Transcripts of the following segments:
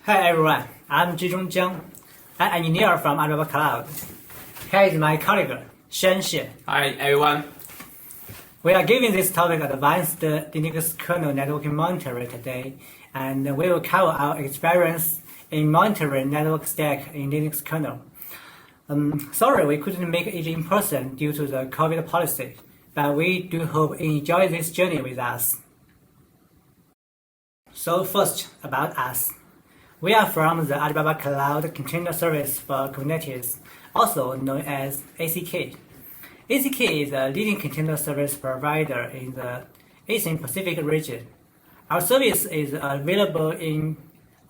Hi everyone, I'm Jizhong Jiang, an engineer from Alibaba Cloud. Here is my colleague, Shen Xie. Hi everyone. We are giving this topic advanced Linux kernel networking monitoring today, and we will cover our experience in monitoring network stack in Linux kernel. Sorry we couldn't make it in person due to the COVID policy, but we do hope you enjoy this journey with us. So first, about us. We are from the Alibaba Cloud Container Service for Kubernetes, also known as ACK. ACK is a leading container service provider in the Asian Pacific region. Our service is available in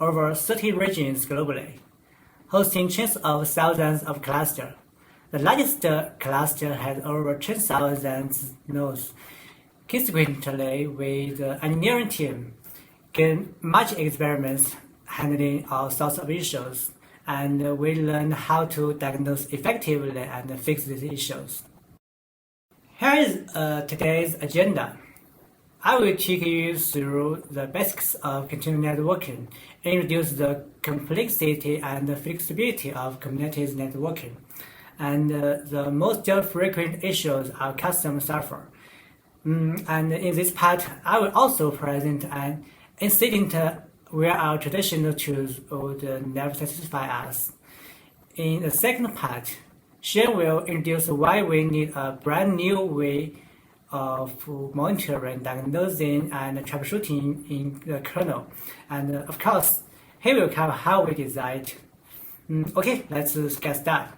over 30 regions globally, hosting tens of thousands of clusters. The largest cluster has over 10,000 nodes. Consequently, with the engineering team, gain much experience handling all sorts of issues, and we learn how to diagnose effectively and fix these issues. Here is today's agenda. I will take you through the basics of container networking, introduce the complexity and flexibility of Kubernetes networking, and the most frequent issues our customers suffer. And in this part, I will also present an incident where our traditional tools would never satisfy us. In the second part, Shen will introduce why we need a brand new way of monitoring, diagnosing, and troubleshooting in the kernel. And of course, he will cover how we design it. Okay, let's get started.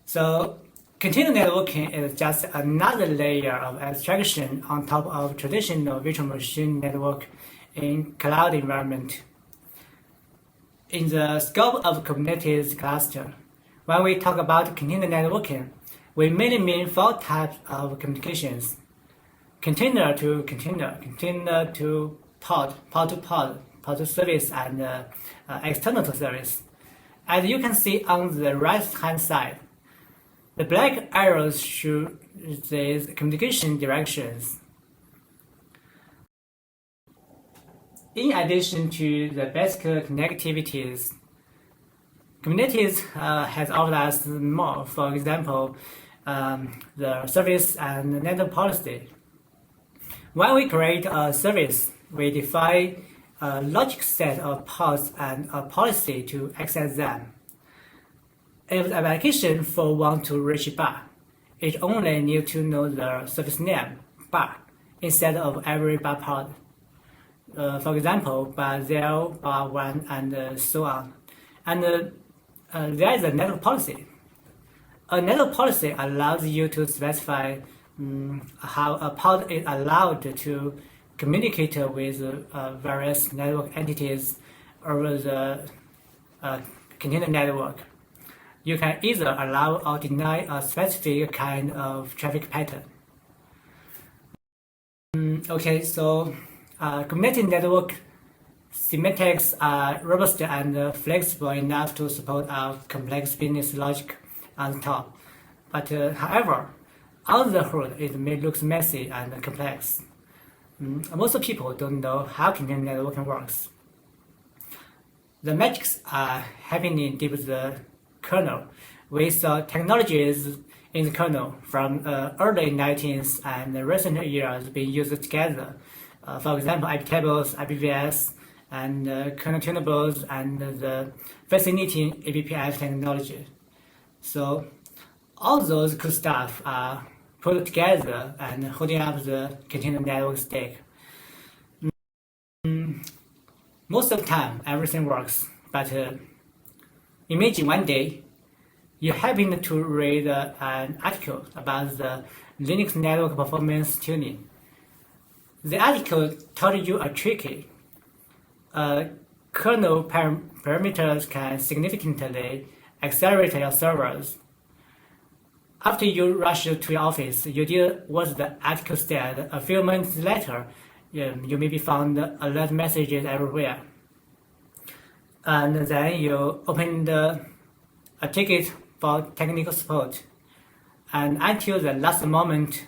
So, container networking is just another layer of abstraction on top of traditional virtual machine network in cloud environment. In the scope of Kubernetes cluster, when we talk about container networking, we mainly mean four types of communications: container to container, container to pod, pod to pod, pod to service, and external to service. As you can see on the right-hand side, the black arrows show these communication directions. In addition to the basic connectivities, Kubernetes has offered us more. For example, the service and network policy. When we create a service, we define a logic set of pods and a policy to access them. If the application wants to reach bar, it only needs to know the service name, bar, instead of every bar pod. For example, bar 0, bar 1, and so on. And there is a network policy. A network policy allows you to specify how a pod is allowed to communicate with various network entities over the container network. You can either allow or deny a specific kind of traffic pattern. Okay, so Kubernetes network semantics are robust and flexible enough to support our complex business logic on top. But however, on the hood, it may look messy and complex. Most people don't know how container networking works. The magics are happening deep in the kernel. We saw technologies in the kernel from early 19th and recent years being used together. For example, iptables, ipvs, and kernel tunables, and the fascinating ipvs technology. So all those cool stuff are put together and holding up the container network stack. Most of the time, everything works, but imagine one day you happen to read an article about the Linux network performance tuning. The article told you a tricky. Kernel parameters can significantly accelerate your servers. After you rush to your office, you did what the article said. A few months later, you maybe found alert messages everywhere. And then you opened a ticket for technical support. And until the last moment,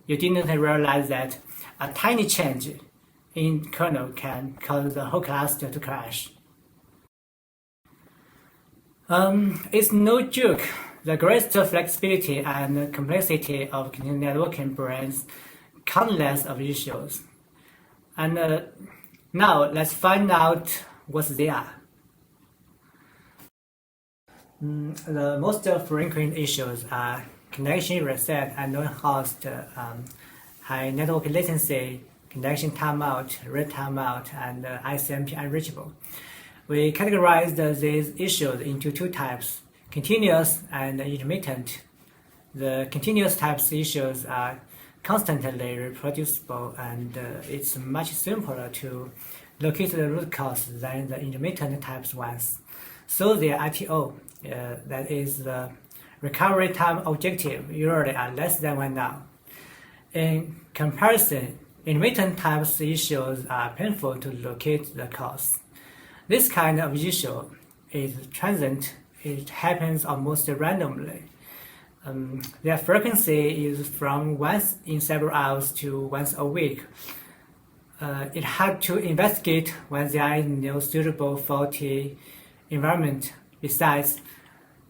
you didn't realize that a tiny change in kernel can cause the whole cluster to crash. It's no joke. The greater flexibility and complexity of continuous networking brings countless of issues. And now let's find out what they are. The most frequent issues are connection reset and non-host, high network latency, connection timeout, read timeout, and ICMP unreachable. We categorized these issues into two types, continuous and intermittent. The continuous types issues are constantly reproducible, and it's much simpler to locate the root cause than the intermittent types ones. So the ITO, that is the recovery time objective, usually are less than 1 hour. In comparison, intermittent types issues are painful to locate the cause. This kind of issue is transient. It happens almost randomly. Their frequency is from once in several hours to once a week. It had to investigate when there is no suitable faulty environment. Besides,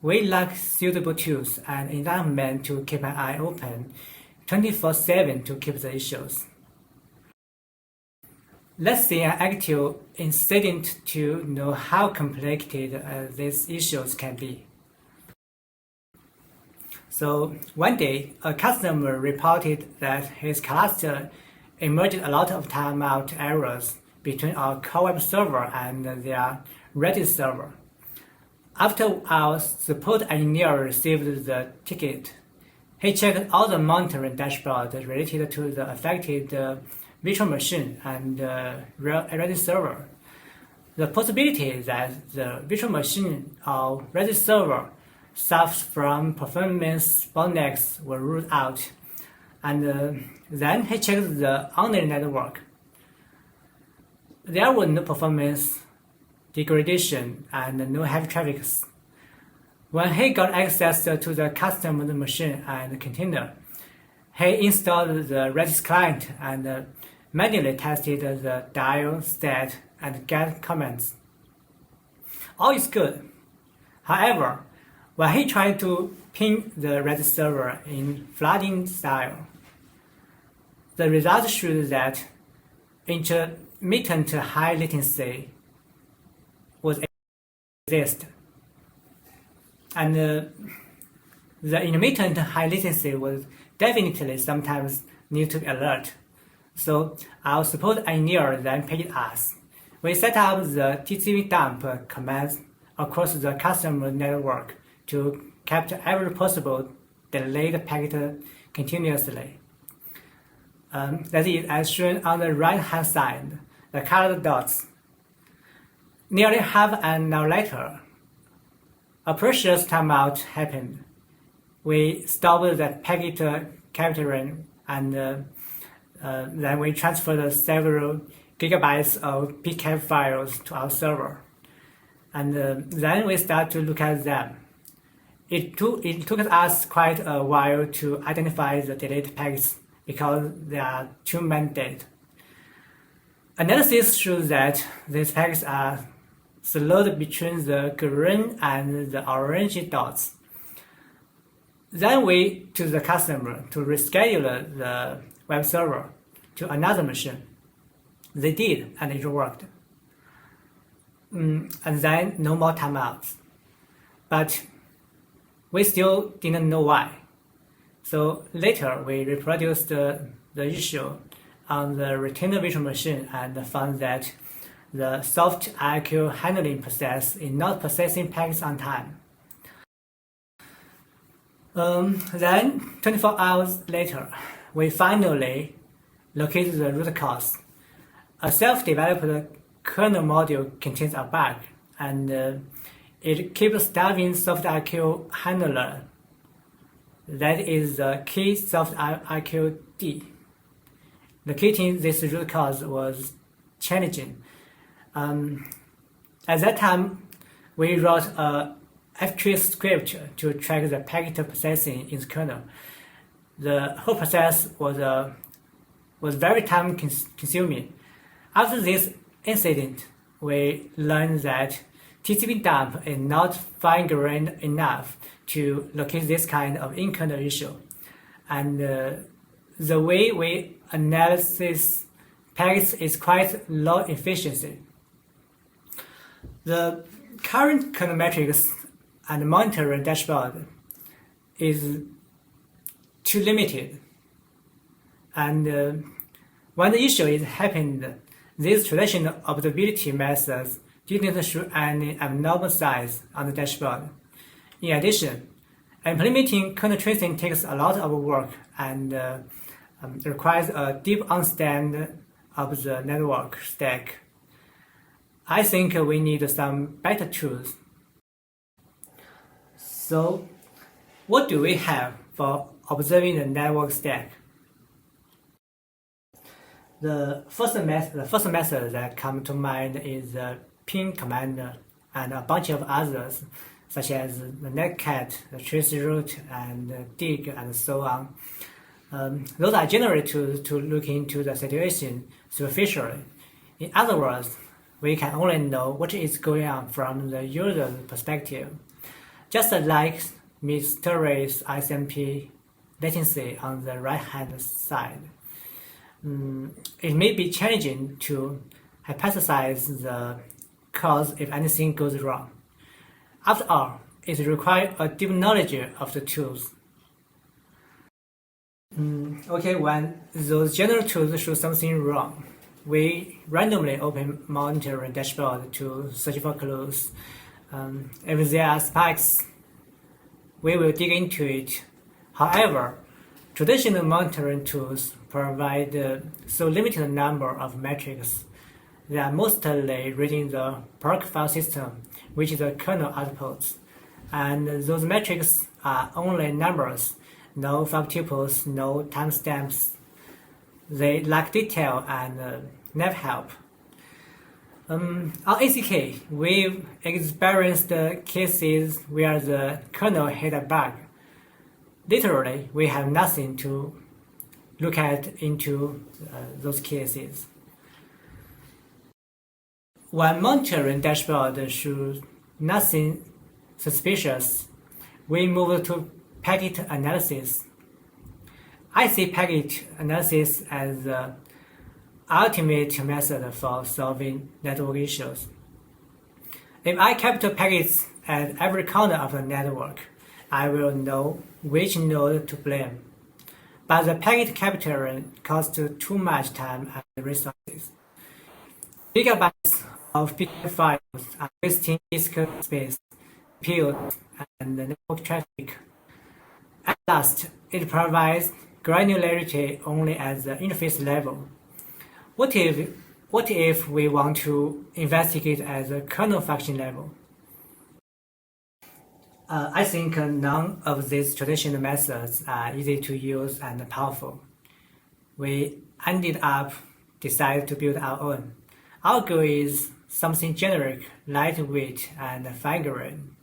we lack suitable tools and environment to keep an eye open 24/7 to keep the issues. Let's see an actual incident to know how complicated these issues can be. So one day, a customer reported that his cluster emerged a lot of timeout errors between our core web server and their Redis server. After our support engineer received the ticket, he checked all the monitoring dashboards related to the affected virtual machine and Redis server. The possibility that the virtual machine or Redis server suffers from performance bottlenecks were ruled out, and then he checked the online network. There was no performance degradation and no heavy traffic. When he got access to the customer machine and container, he installed the Redis client and manually tested the dial, stat, and get commands. All is good. However, when he tried to ping the Redis server in flooding style, the results showed that intermittent high latency was exist, and the intermittent high latency was definitely sometimes need to be alert. So our support engineer then paid us. We set up the TCP dump commands across the customer network to capture every possible delayed packet continuously. That is, as shown on the right-hand side, the colored dots. Nearly half an hour later, a precious timeout happened. We stopped the packet capturing, and then we transferred several gigabytes of PCAP files to our server. And then we started to look at them. It took us quite a while to identify the delayed packets because there are too many dead. Analysis shows that these packets are slowed between the green and the orange dots. Then we took the customer to reschedule the web server to another machine. They did, and it worked. And then no more timeouts. But we still didn't know why. So later we reproduced the issue on the retainer virtual machine and found that the soft IQ handling process is not processing packets on time. Then 24 hours later, we finally located the root cause. A self-developed kernel module contains a bug, and it keeps starving soft IQ handler. That is the key soft IQ D. Locating this root cause was challenging. At that time, we wrote a F-tree script to track the packet processing in the kernel. The whole process was very time consuming. After this incident, we learned that TCP dump is not fine-grained enough to locate this kind of in-kernel issue, and the way we analyze packets is quite low efficiency. The current kernel metrics and monitoring dashboard is too limited, and when the issue is happened, these traditional observability methods didn't show any abnormal signs on the dashboard. In addition, implementing kernel tracing takes a lot of work and requires a deep understanding of the network stack. I think we need some better tools. So, what do we have for observing the network stack? The first method that comes to mind is the ping command and a bunch of others, such as the netcat, the traceroute, and the dig, and so on. Those are generally to look into the situation superficially. In other words, we can only know what is going on from the user's perspective, just like mysterious SMP latency on the right-hand side. It may be challenging to hypothesize the cause if anything goes wrong. After all, it requires a deep knowledge of the tools. When those general tools show something wrong, we randomly open monitoring dashboard to search for clues. If there are spikes, we will dig into it. However, traditional monitoring tools provide so limited number of metrics. They are mostly reading the proc file system, which is the kernel outputs, and those metrics are only numbers, no file tuples, no timestamps. They lack detail and never help. On ACK, we've experienced cases where the kernel hit a bug. Literally, we have nothing to look at into those cases. When monitoring dashboard shows nothing suspicious, we move to packet analysis. I see packet analysis as the ultimate method for solving network issues. If I capture packets at every corner of the network, I will know which node to blame. But the packet capturing costs too much time and resources. Gigabytes of packet files are wasting disk space, CPU, and network traffic. At last, it provides granularity only at the interface level. What if we want to investigate at the kernel function level? I think none of these traditional methods are easy to use and powerful. We ended up deciding to build our own. Our goal is something generic, lightweight, and fine-grained.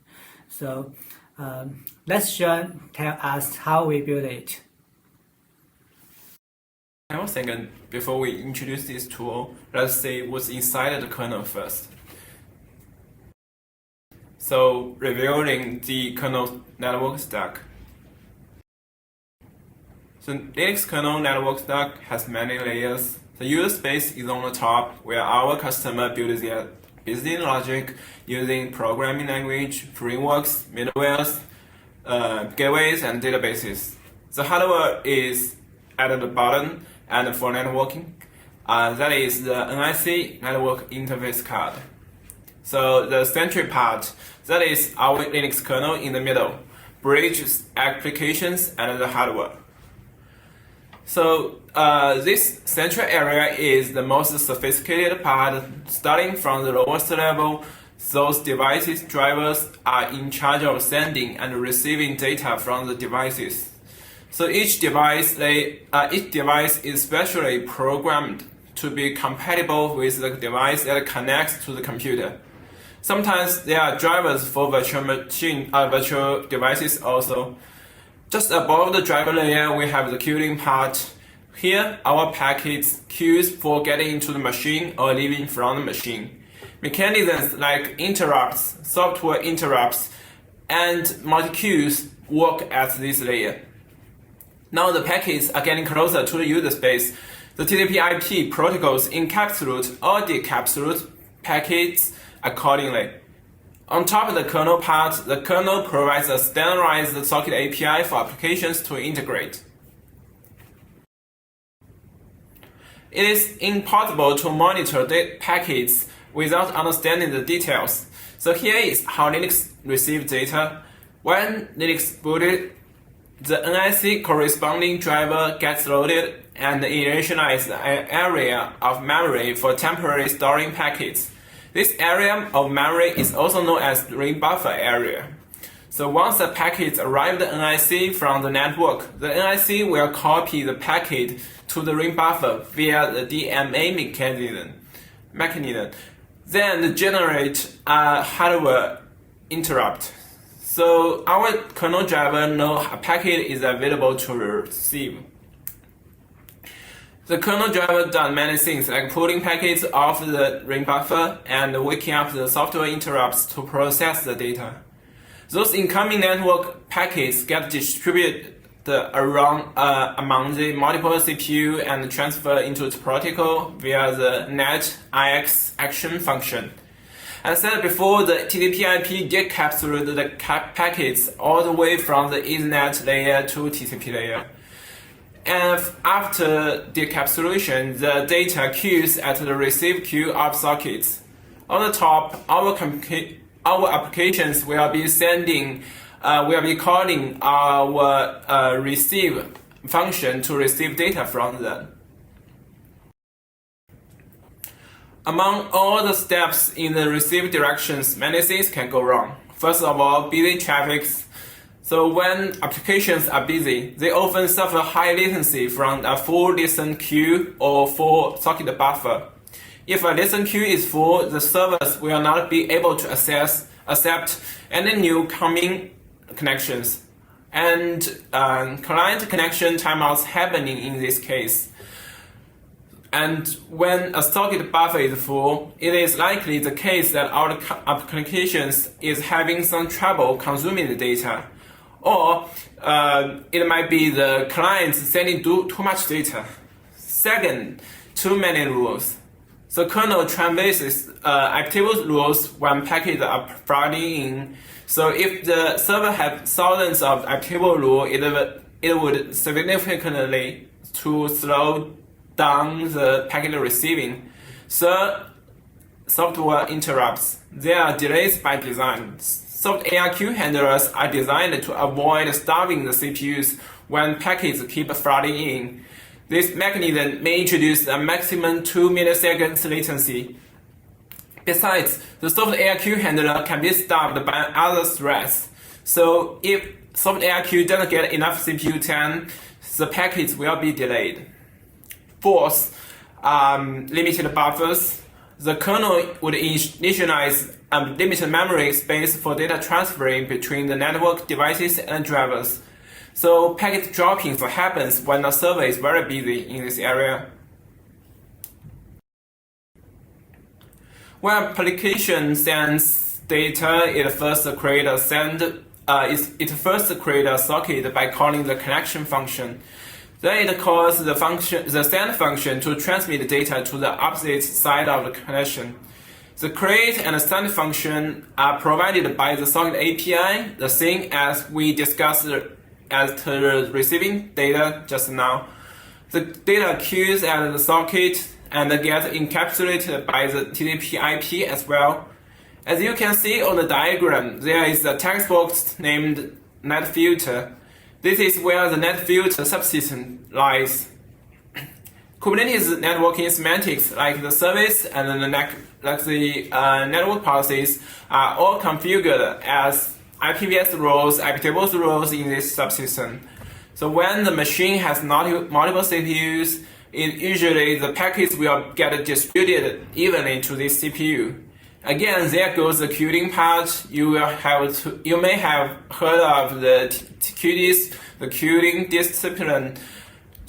So let Sean tell us how we build it. I was thinking before we introduce this tool, let's see what's inside the kernel first. So revealing the kernel network stack. So Linux kernel network stack has many layers. The user space is on the top, where our customer builds their business logic using programming language, frameworks, middlewares, gateways, and databases. The hardware is at the bottom, and for networking, that is the NIC network interface card. So the central part, that is our Linux kernel in the middle, bridges applications and the hardware. So this central area is the most sophisticated part. Starting from the lowest level, those devices drivers are in charge of sending and receiving data from the devices. So each device is specially programmed to be compatible with the device that connects to the computer. Sometimes there are drivers for virtual devices also. Just above the driver layer, we have the queuing part. Here, our packets queues for getting into the machine or leaving from the machine. Mechanisms like interrupts, software interrupts, and multi-queues work at this layer. Now the packets are getting closer to the user space. The TCP/IP protocols encapsulate or decapsulate packets accordingly. On top of the kernel part, the kernel provides a standardized socket API for applications to integrate. It is impossible to monitor the packets without understanding the details. So here is how Linux receives data. When Linux booted, the NIC corresponding driver gets loaded and initializes an area of memory for temporarily storing packets. This area of memory is also known as ring buffer area. So once the packets arrive at the NIC from the network, the NIC will copy the packet to the ring buffer via the DMA mechanism. Then generate a hardware interrupt. So our kernel driver knows a packet is available to receive. The kernel driver does many things like pulling packets off the ring buffer and waking up the software interrupts to process the data. Those incoming network packets get distributed around among the multiple CPU and transfer into the protocol via the netins action function. As said before, the TCP/IP decapsulated the packets all the way from the Ethernet layer to TCP layer. And after decapsulation, the data queues at the receive queue of sockets. On the top, our applications will be calling our receive function to receive data from them. Among all the steps in the receive directions, many things can go wrong. First of all, busy traffic. So when applications are busy, they often suffer high latency from a full listen queue or full socket buffer. If a listen queue is full, the servers will not be able to accept any new coming connections, and client connection timeouts happening in this case. And when a socket buffer is full, it is likely the case that our applications is having some trouble consuming the data. Or it might be the clients sending too much data. Second, too many rules. The kernel traverses iptables rules when packets are flooding in. So if the server had thousands of iptable rules, it would significantly to slow down the packet receiving. Third, software interrupts. They are delays by design. Soft ARQ handlers are designed to avoid starving the CPUs when packets keep flooding in. This mechanism may introduce a maximum 2 milliseconds latency. Besides, the soft ARQ handler can be stopped by other threads. So if soft ARQ doesn't get enough CPU time, the packets will be delayed. Fourth, limited buffers. The kernel would initialize limited memory space for data transferring between the network devices and drivers. So packet dropping happens when the server is very busy in this area. When application sends data, it first creates a socket by calling the connection function. Then it calls the send function to transmit data to the opposite side of the connection. The create and send function are provided by the socket API, the same as we discussed as to receiving data just now. The data queues at the socket and gets encapsulated by the TCP/IP as well. As you can see on the diagram, there is a text box named net filter. This is where the net filter subsystem lies. Kubernetes networking semantics, like the service and the network policies, are all configured as ipvs roles, iptables roles in this subsystem. So when the machine has multiple CPUs, usually the packets will get distributed evenly to this CPU. Again, there goes the queuing part. You may have heard of the QDIS, the queuing discipline.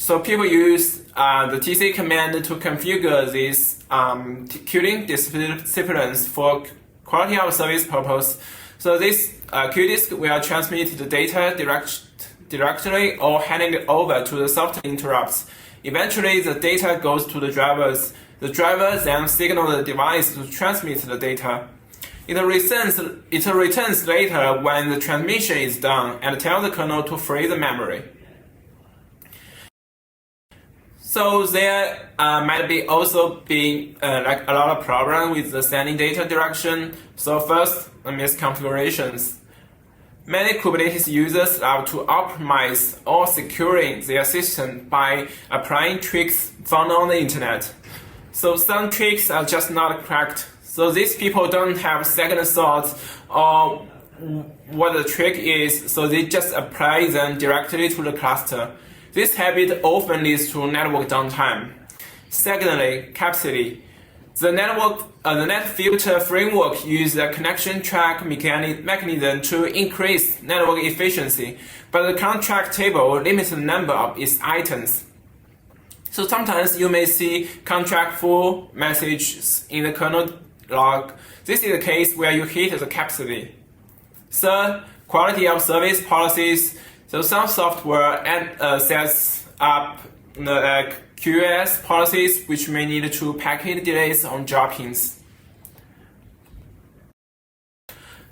So people use the tc command to configure these queuing disciplines for quality of service purpose. So this queue disk will transmit the data directly or handing it over to the software interrupts. Eventually, the data goes to the drivers. The driver then signals the device to transmit the data. It returns later when the transmission is done and tells the kernel to free the memory. So there might be also be like a lot of problems with the sending data direction. So first, misconfigurations. Many Kubernetes users love to optimize or securing their system by applying tricks found on the internet. So some tricks are just not correct. So these people don't have second thoughts or what the trick is, so they just apply them directly to the cluster. This habit often leads to network downtime. Secondly, capacity. The net filter framework uses a connection track mechanism to increase network efficiency, but the contract table limits the number of its items. So sometimes you may see contract full messages in the kernel log. This is the case where you hit the capacity. Third, quality of service policies. So some software sets up QoS policies which may lead to packet delays on droppings.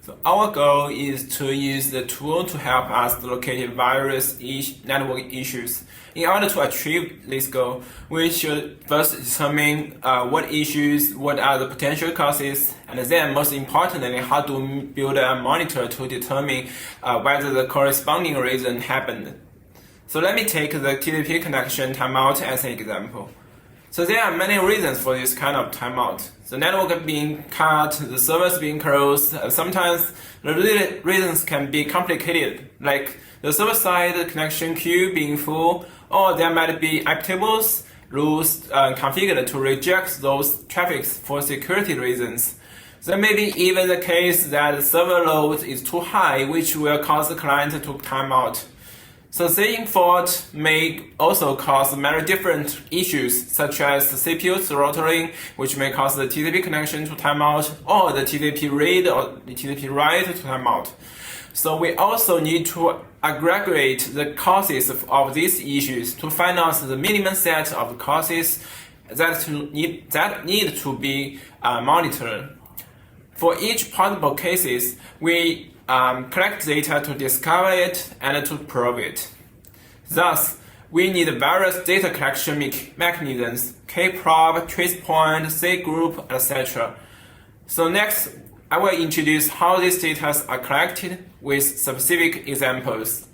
So our goal is to use the tool to help us locate various network issues. In order to achieve this goal, we should first determine what issues, what are the potential causes, and then most importantly, how to build a monitor to determine whether the corresponding reason happened. So let me take the TCP connection timeout as an example. So there are many reasons for this kind of timeout. The network being cut, the servers being closed. Sometimes the reasons can be complicated, like the server-side connection queue being full, or there might be iptables rules configured to reject those traffics for security reasons. There may be even the case that the server load is too high, which will cause the client to time out. So the fault may also cause many different issues, such as the CPU throttling, which may cause the TCP connection to timeout, or the TCP read or the TCP write to timeout. So we also need to aggregate the causes of these issues to find out the minimum set of causes that need to be monitored. For each possible cases, we collect data to discover it and to prove it. Thus, we need various data collection mechanisms, kprob, tracepoint, cgroup, etc. So next, I will introduce how these data are collected with specific examples.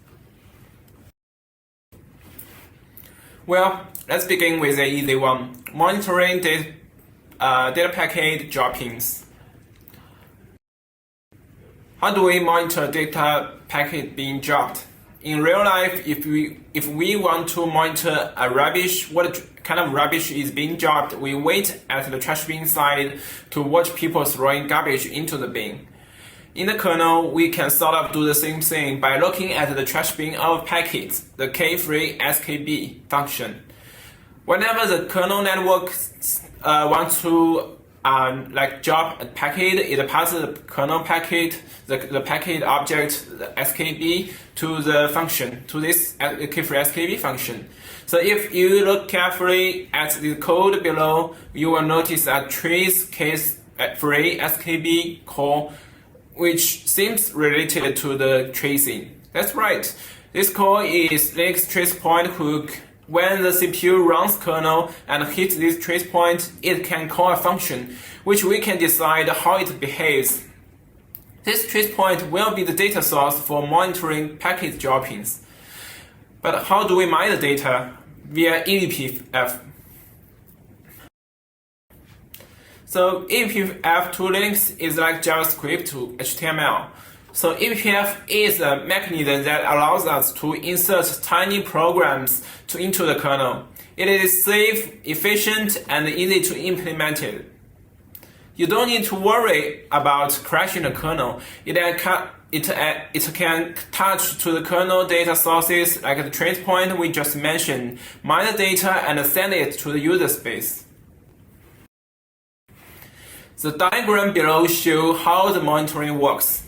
Well, let's begin with the easy one, monitoring data packet droppings. How do we monitor data packet being dropped? In real life, if we want to monitor what kind of rubbish is being dropped, we wait at the trash bin side to watch people throwing garbage into the bin. In the kernel, we can sort of do the same thing by looking at the trash bin of packets, the k-free skb function. Whenever the kernel network wants to drop a packet, it passes the kernel packet, the packet object, the skb, to the function, to this k-free skb function. So if you look carefully at the code below, you will notice a trace k-free skb call, which seems related to the tracing. That's right. This call is Linux tracepoint hook. When the CPU runs kernel and hits this trace point, it can call a function, which we can decide how it behaves. This trace point will be the data source for monitoring packet droppings. But how do we mine the data? Via ipvs. So ipvs to Linux is like JavaScript to HTML. So ipvs is a mechanism that allows us to insert tiny programs into the kernel. It is safe, efficient, and easy to implement it. You don't need to worry about crashing the kernel. It can touch to the kernel data sources like the trace point we just mentioned, mine the data and send it to the user space. The diagram below shows how the monitoring works.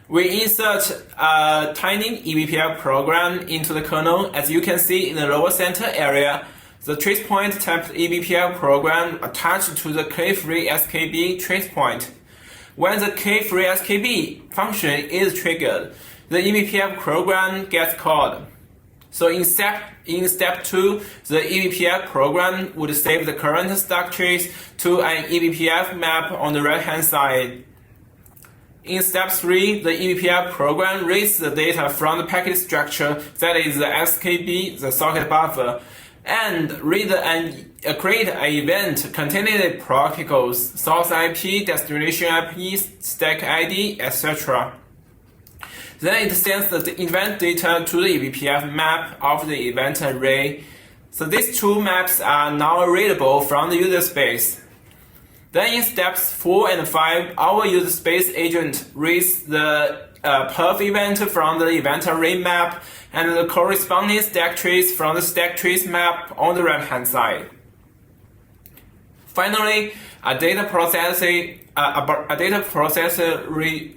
We insert a tiny eBPF program into the kernel. As you can see in the lower center area, the tracepoint type eBPF program attached to the key-free skb tracepoint. When the key-free skb function is triggered, the eBPF program gets called. So in step 2, the eBPF program would save the current stack trace to an eBPF map on the right-hand side. In step 3, the eBPF program reads the data from the packet structure, that is the skb, the socket buffer, and create an event containing the protocols, source IP, destination IP, stack ID, etc. Then it sends the event data to the eBPF map of the event array. So these two maps are now readable from the user space. Then in steps 4 and 5, our user space agent reads the perf event from the event array map and the corresponding stack trace from the stack trace map on the right-hand side. Finally, a data processor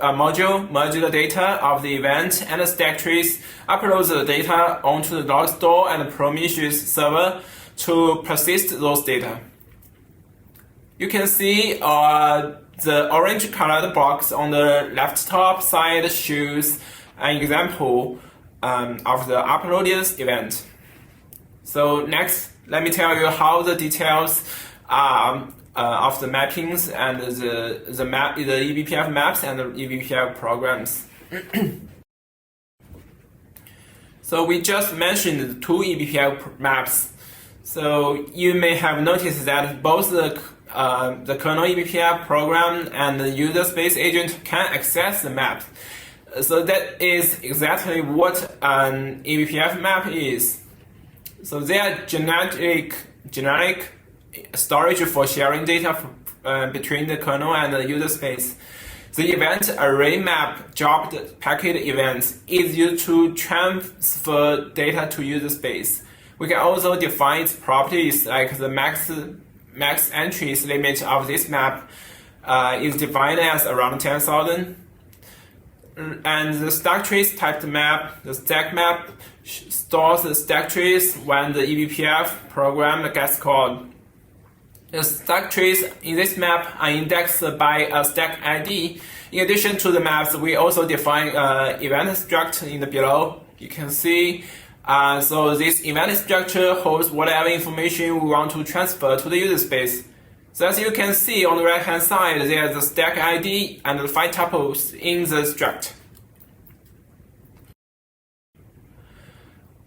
module merges the data of the event and the stack trace, uploads the data onto the log store and Prometheus server to persist those data. You can see the orange colored box on the left top side shows an example of the uploaded event. So next, let me tell you how the details of the mappings and the eBPF maps and the eBPF programs. So we just mentioned the two eBPF maps. So you may have noticed that both the kernel eBPF program and the user space agent can access the map. So that is exactly what an eBPF map is. So they are generic storage for sharing data between the kernel and the user space. The event array map jobbed packet events is used to transfer data to user space. We can also define its properties, like the max entries limit of this map is defined as around 10,000. And the stack trace typed map, the stack map, stores the stack trace when the eBPF program gets called. The stack trace in this map are indexed by a stack ID. In addition to the maps, we also define event struct in the below. You can see, so this event structure holds whatever information we want to transfer to the user space. So as you can see on the right hand side, there is the stack ID and the 5 tuples in the struct.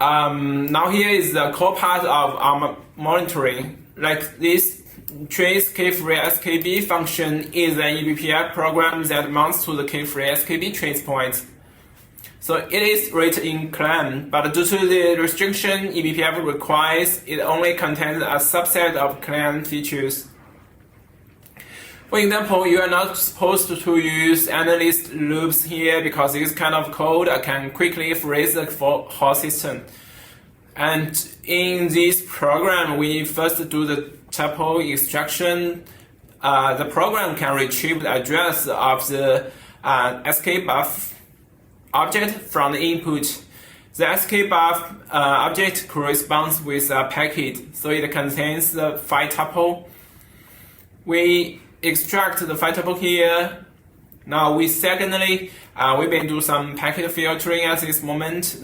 Now here is the core part of our monitoring. Like this trace key-free skb function is an eBPF program that mounts to the key-free skb trace point. So it is written in CLAN, but due to the restriction eBPF requires, it only contains a subset of CLAN features. For example, you are not supposed to use analyst loops here because this kind of code can quickly freeze the whole system. And in this program, we first do the tuple extraction. The program can retrieve the address of the skbuf object from the input. The skbuf object corresponds with a packet, so it contains the 5 tuple. We extract the 5 tuple here. Now secondly, we may do some packet filtering at this moment.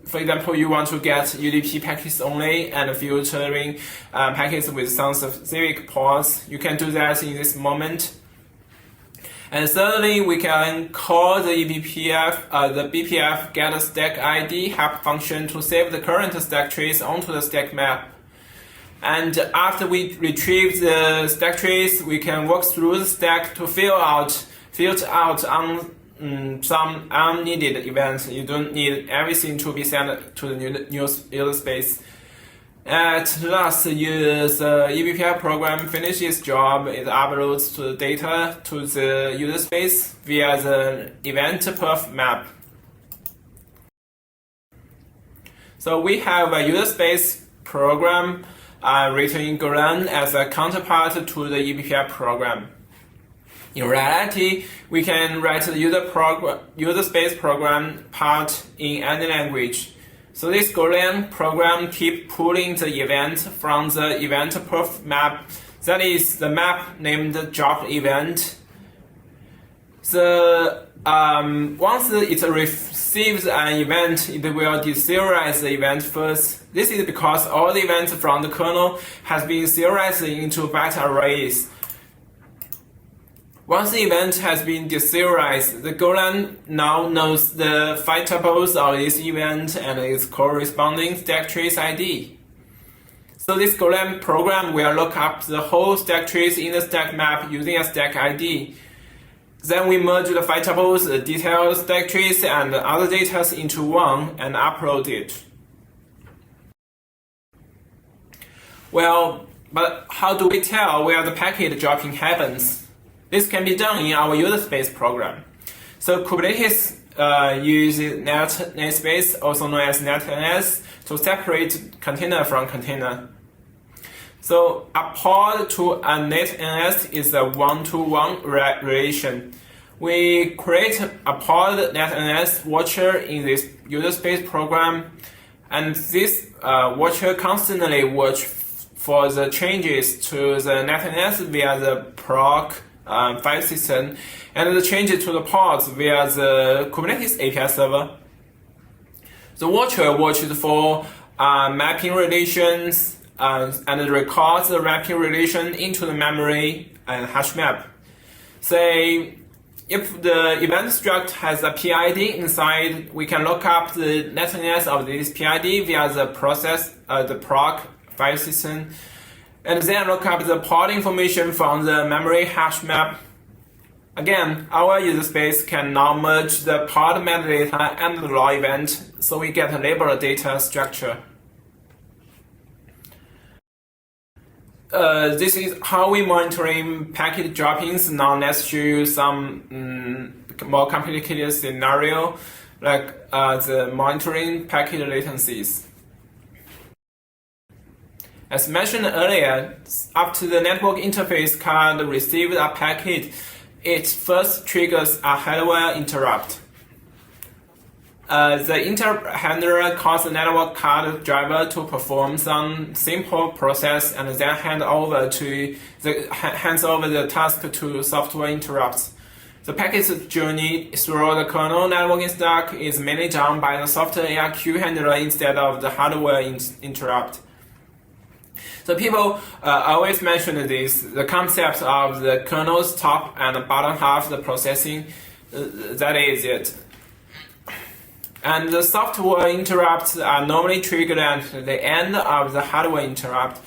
For example, you want to get UDP packets only and filtering packets with some specific ports. You can do that in this moment. And thirdly, we can call the BPF get stack ID help function to save the current stack trace onto the stack map. And after we retrieve the stack trace, we can walk through the stack to filter out some unneeded events. You don't need everything to be sent to the user space. At last, the eBPI program finishes its job. It uploads the data to the user space via the event perf map. So we have a user space program written in Golang as a counterpart to the eBPI program. In reality, we can write the user space program part in any language. So this Golang program keeps pulling the event from the event perf map, that is the map named drop event. Once it receives an event, it will deserialize the event first. This is because all the events from the kernel has been serialized into byte arrays. Once the event has been deserialized, the Golang now knows the iptables of this event and its corresponding stack trace ID. So this Golang program will look up the whole stack trace in the stack map using a stack ID. Then we merge the iptables, the detailed stack trace, and other data into one and upload it. Well, but how do we tell where the packet dropping happens? This can be done in our user space program. So Kubernetes uses net namespace, also known as netns, to separate container from container. So a pod to a netns is a one-to-one relation. We create a pod netns watcher in this user space program, and this watcher constantly watch for the changes to the netns via the proc file system, and the changes to the pods via the Kubernetes API server. The watcher watches for mapping relations and records the mapping relation into the memory and hash map. Say, if the event struct has a PID inside, we can look up the netns of this PID via the the proc file system, and then look up the pod information from the memory hash map. Again, our user space can now merge the pod metadata and the raw event, so we get a labeled data structure. This is how we monitoring packet droppings. Now let's show you some more complicated scenario, like the monitoring packet latencies. As mentioned earlier, after the network interface card receives a packet, it first triggers a hardware interrupt. The interrupt handler calls the network card driver to perform some simple process and then hands over the task to software interrupts. The packet's journey through the kernel networking stack is mainly done by the software ARQ handler instead of the hardware interrupt. So people always mention this, the concept of the kernel's top and bottom half, the processing, that is it. And the software interrupts are normally triggered at the end of the hardware interrupt,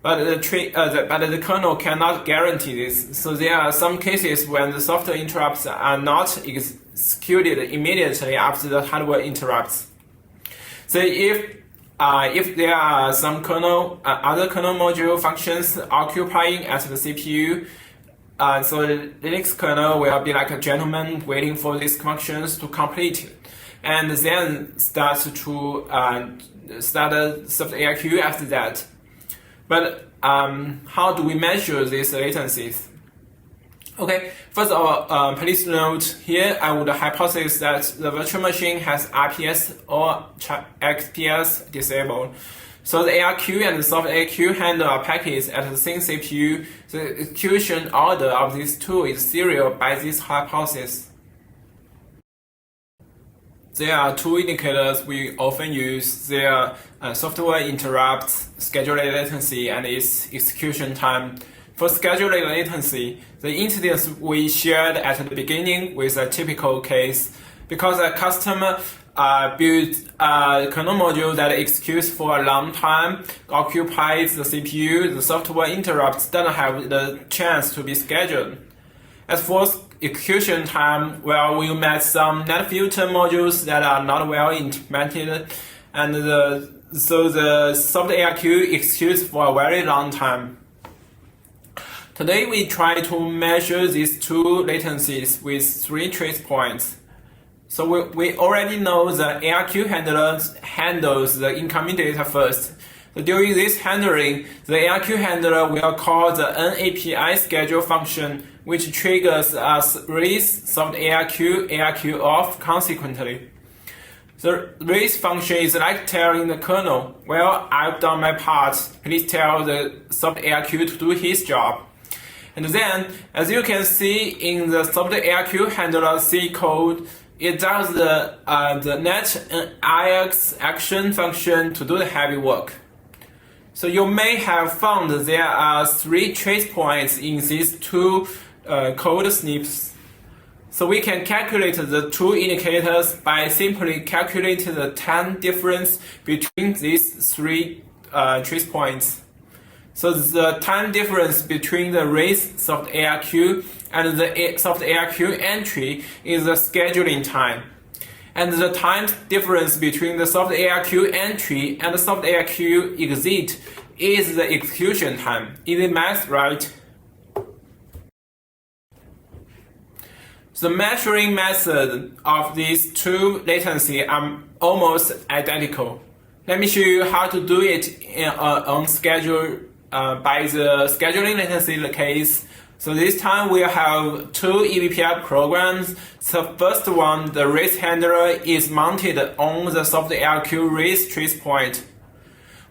but the kernel cannot guarantee this. So there are some cases when the software interrupts are not executed immediately after the hardware interrupts. So if there are some other kernel module functions occupying at the CPU, so the Linux kernel will be like a gentleman waiting for these functions to complete, and then start a software ARQ after that. But how do we measure these latencies? Okay, first of all, please note here I would hypothesize that the virtual machine has RPS or XPS disabled. So the ARQ and the soft ARQ handle packets at the same CPU. The execution order of these two is serial by this hypothesis. There are two indicators we often use. They are software interrupts, scheduled latency, and its execution time. For scheduled latency, the incidence we shared at the beginning was a typical case because a customer builds a kernel module that executes for a long time, occupies the CPU, the software interrupts doesn't have the chance to be scheduled. As for execution time, well, we met some net filter modules that are not well implemented, and the so the soft ARQ executes for a very long time. Today we try to measure these two latencies with 3 trace points. So we already know the ARQ handler handles the incoming data first. So during this handling, the ARQ handler will call the NAPI schedule function, which triggers as release soft ARQ off consequently. The release function is like telling the kernel, well, I've done my part, please tell the soft ARQ to do his job. And then, as you can see in the soft ARQ handler C code, it does the netns action function to do the heavy work. So you may have found there are 3 trace points in these 2 code snips. So we can calculate the 2 indicators by simply calculating the time difference between these 3 trace points. So the time difference between the raise soft ARQ and the soft ARQ entry is the scheduling time. And the time difference between the soft ARQ entry and the soft ARQ exit is the execution time. Easy math, right? The measuring method of these 2 latencies are almost identical. Let me show you how to do it on schedule by the scheduling latency case. So this time we have 2 eBPF programs. The first one, the raise handler, is mounted on the soft ARQ raise trace point.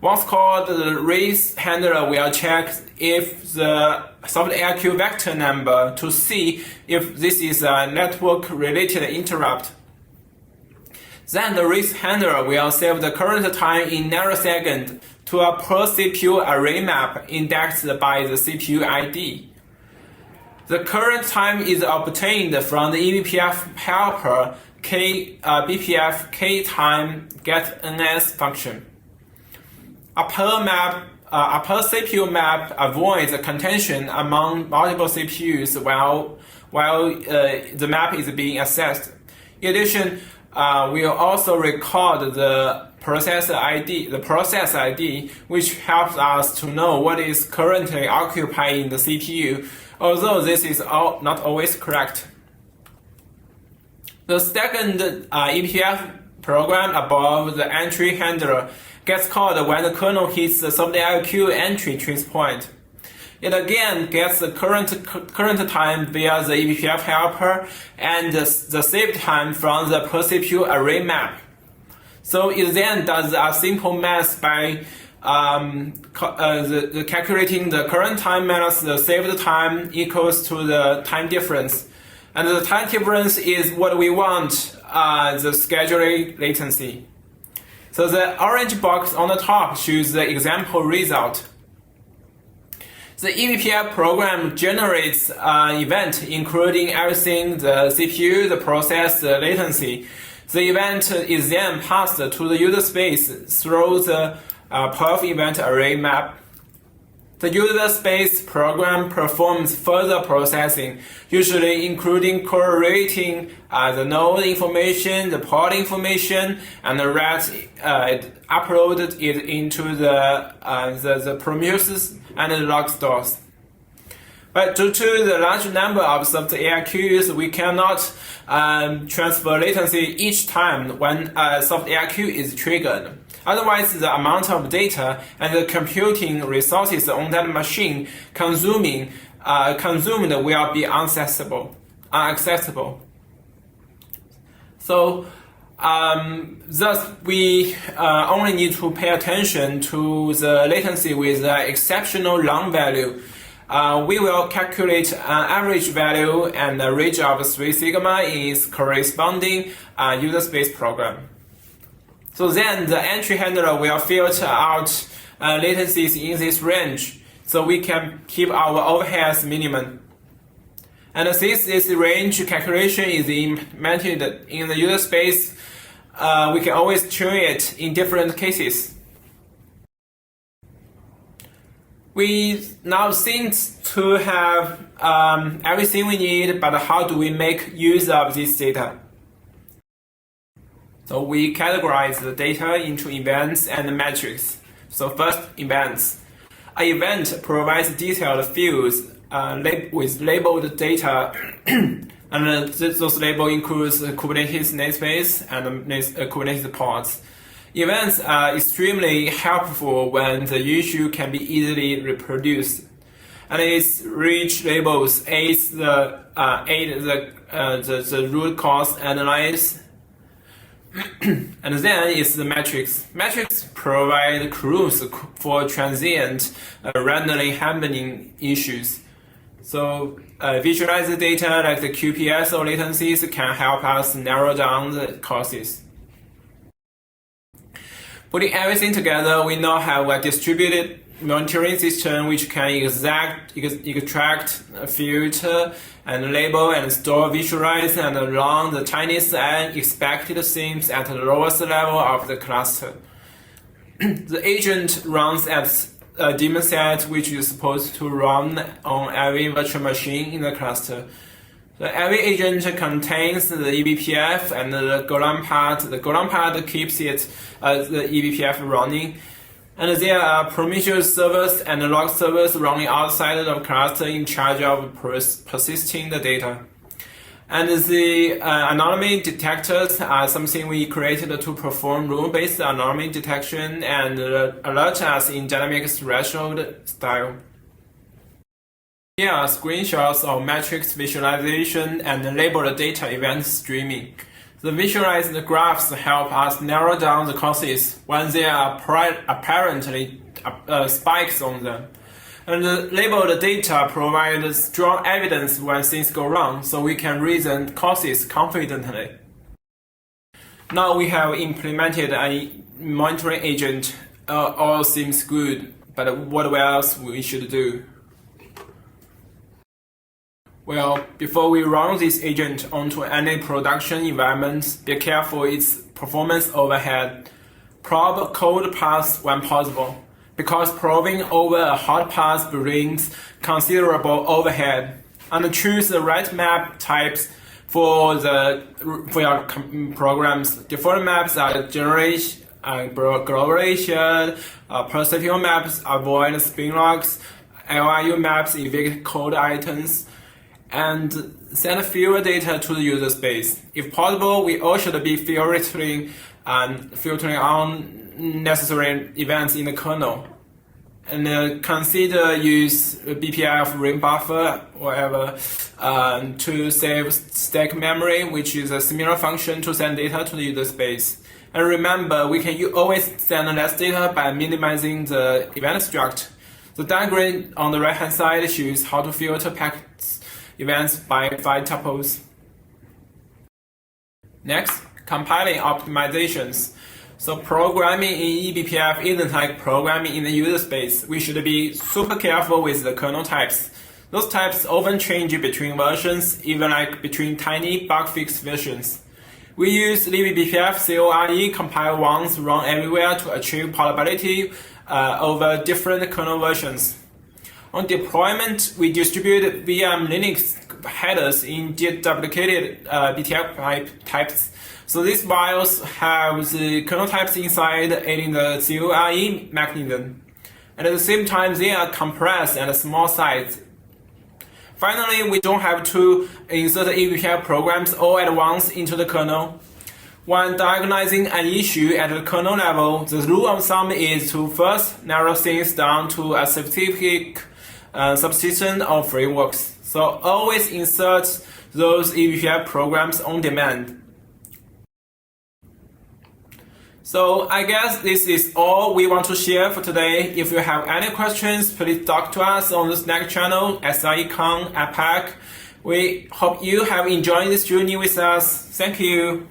Once called, the raise handler will check if the soft ARQ vector number to see if this is a network-related interrupt. Then the raise handler will save the current time in nanosecond to a per CPU array map indexed by the CPU ID. The current time is obtained from the eBPF helper bpf k-time getNS function. A per CPU map avoids contention among multiple CPUs while the map is being accessed. In addition, we'll also record the process ID, which helps us to know what is currently occupying the CPU, although this is not always correct. The second eBPF program above the entry handler gets called when the kernel hits the soft ARQ entry trace point. It again gets the current time via the eBPF helper and the saved time from the per CPU array map. So it then does a simple math by calculating the current time minus the saved time equals to the time difference. And the time difference is what we want, the scheduling latency. So the orange box on the top shows the example result. The eBPF program generates an event including everything, the CPU, the process, the latency. The event is then passed to the user space through the perf event array map. The user space program performs further processing, usually including correlating the node information, the port information, and uploaded it into the Prometheus and the log stores. But due to the large number of soft ARQs, we cannot transfer latency each time when a soft ARQ is triggered. Otherwise, the amount of data and the computing resources on that machine consumed will be inaccessible. So, thus we only need to pay attention to the latency with the exceptional long value. We will calculate an average value and the range of 3 sigma in its corresponding user space program. So then the entry handler will filter out latencies in this range so we can keep our overheads minimum. And since this range calculation is implemented in the user space, we can always tune it in different cases. We now seem to have everything we need, but how do we make use of this data? So we categorize the data into events and metrics. So first, events. An event provides detailed fields with labeled data, and those labels includes Kubernetes namespace and Kubernetes pods. Events are extremely helpful when the issue can be easily reproduced, and its rich labels aid the root cause analysis. And then is the metrics. Metrics provide clues for transient, randomly happening issues. So visualize the data like the QPS or latencies can help us narrow down the causes. Putting everything together, we now have a distributed monitoring system which can extract, filter, and label and store, visualize, and run the tiniest and expected things at the lowest level of the cluster. The agent runs at a daemon set which is supposed to run on every virtual machine in the cluster. So every agent contains the eBPF and the Golang part. The Golang part keeps the eBPF running. And there are promiscuous servers and log servers running outside of the cluster in charge of persisting the data. And the anomaly detectors are something we created to perform rule-based anomaly detection and alert us in dynamic threshold style. Here are screenshots of metrics visualization and labeled data event streaming. The visualized graphs help us narrow down the causes when there are apparently spikes on them. And the labeled data provides strong evidence when things go wrong, so we can reason causes confidently. Now we have implemented a monitoring agent. All seems good, but what else we should do? Well, before we run this agent onto any production environment, be careful its performance overhead. Probe cold paths when possible, because probing over a hot path brings considerable overhead. And choose the right map types for your programs. Default maps are generation, globalization, perceptual maps avoid spin locks, LRU maps evict code items, and send fewer data to the user space. If possible, we all should be filtering unnecessary events in the kernel. And consider use BPF ring buffer, whatever, to save stack memory, which is a similar function to send data to the user space. And remember, we can always send less data by minimizing the event struct. The diagram on the right-hand side shows how to filter packets events by 5 tuples. Next, compiling optimizations. So programming in eBPF isn't like programming in the user space. We should be super careful with the kernel types. Those types often change between versions, even like between tiny bug fix versions. We use eBPF CORE compile once, run everywhere to achieve portability over different kernel versions. On deployment, we distribute VM Linux headers in deduplicated BTF types. So these files have the kernel types inside, aiding the CORE mechanism. And at the same time, they are compressed and small size. Finally, we don't have to insert eBPF programs all at once into the kernel. When diagnosing an issue at the kernel level, the rule of thumb is to first narrow things down to a specific subsystem of frameworks. So always insert those eBPF programs on demand. So I guess this is all we want to share for today. If you have any questions, please talk to us on the Slack channel, SREcon22. We hope you have enjoyed this journey with us. Thank you.